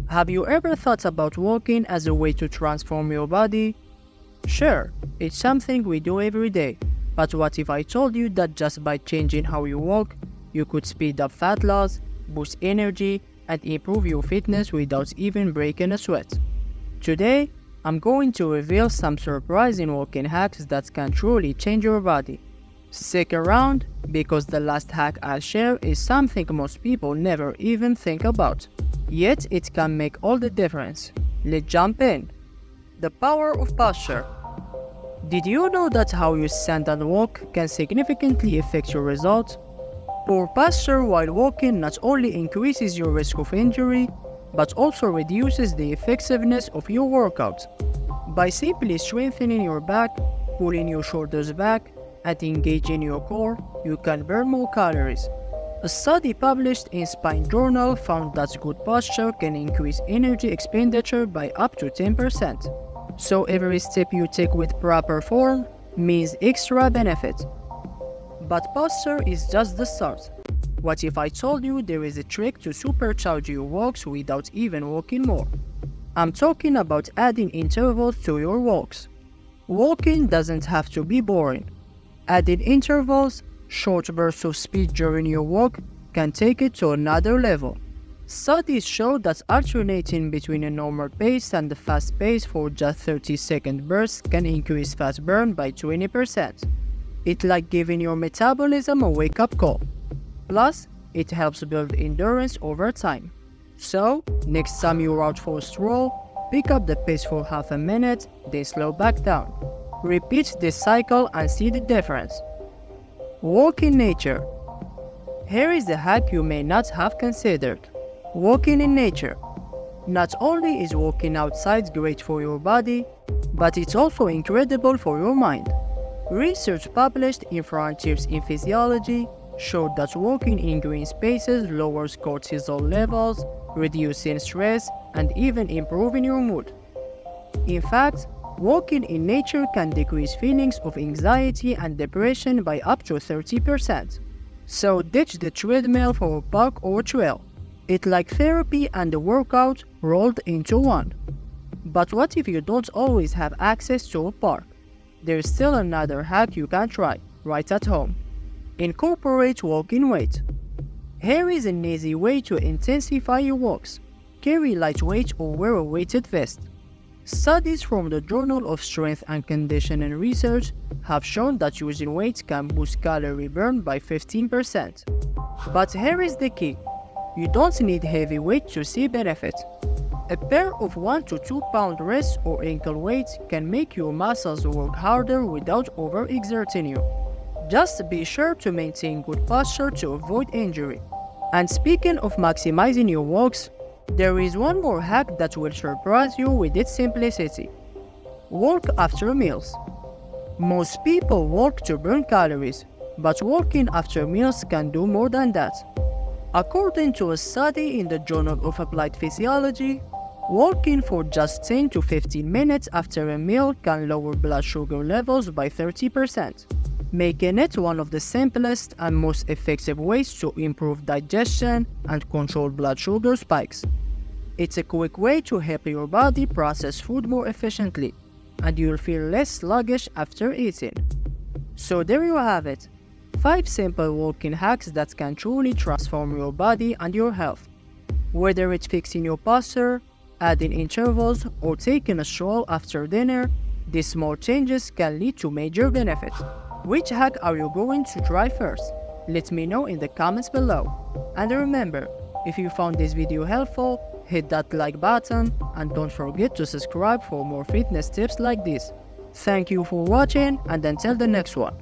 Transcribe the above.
Have you ever thought about walking as a way to transform your body? Sure, it's something we do every day, but what if I told you that just by changing how you walk, you could speed up fat loss, boost energy, and improve your fitness without even breaking a sweat? Today, I'm going to reveal some surprising walking hacks that can truly change your body. Stick around, because the last hack I'll share is something most people never even think about. Yet it can make all the difference. Let's jump in. The power of posture. Did you know that how you stand and walk can significantly affect your results? Poor posture while walking not only increases your risk of injury, but also reduces the effectiveness of your workout. By simply strengthening your back, pulling your shoulders back, and engaging your core, you can burn more calories. A study published in Spine Journal found that good posture can increase energy expenditure by up to 10%. So every step you take with proper form means extra benefit. But posture is just the start. What if I told you there is a trick to supercharge your walks without even walking more? I'm talking about adding intervals to your walks. Walking doesn't have to be boring. Adding intervals, short bursts of speed during your walk, can take it to another level. Studies show that alternating between a normal pace and a fast pace for just 30-second bursts can increase fat burn by 20%. It's like giving your metabolism a wake-up call. Plus, it helps build endurance over time. So, next time you're out for a stroll, pick up the pace for half a minute, then slow back down. Repeat this cycle and see the difference. Walk in nature. Here is a hack you may not have considered. Walking in nature. Not only is walking outside great for your body, but it's also incredible for your mind. Research published in Frontiers in Physiology showed that walking in green spaces lowers cortisol levels, reducing stress, and even improving your mood. In fact, walking in nature can decrease feelings of anxiety and depression by up to 30%. So ditch the treadmill for a park or trail. It's like therapy and a workout rolled into one. But what if you don't always have access to a park? There's still another hack you can try, right at home. Incorporate walking weight. Here is an easy way to intensify your walks. Carry lightweight or wear a weighted vest. Studies from the Journal of Strength and Conditioning Research have shown that using weights can boost calorie burn by 15%. But here is the key. You don't need heavy weight to see benefit. A pair of 1 to 2 pound wrist or ankle weights can make your muscles work harder without overexerting you. Just be sure to maintain good posture to avoid injury. And speaking of maximizing your walks, there is one more hack that will surprise you with its simplicity. Walk after meals. Most people walk to burn calories, but walking after meals can do more than that. According to a study in the Journal of Applied Physiology, walking for just 10 to 15 minutes after a meal can lower blood sugar levels by 30%, making it one of the simplest and most effective ways to improve digestion and control blood sugar spikes. It's a quick way to help your body process food more efficiently, and you'll feel less sluggish after eating. So there you have it. 5 simple walking hacks that can truly transform your body and your health. Whether it's fixing your posture, adding intervals, or taking a stroll after dinner, these small changes can lead to major benefits. Which hack are you going to try first? Let me know in the comments below. And remember, if you found this video helpful, hit that like button and don't forget to subscribe for more fitness tips like this. Thank you for watching, and until the next one.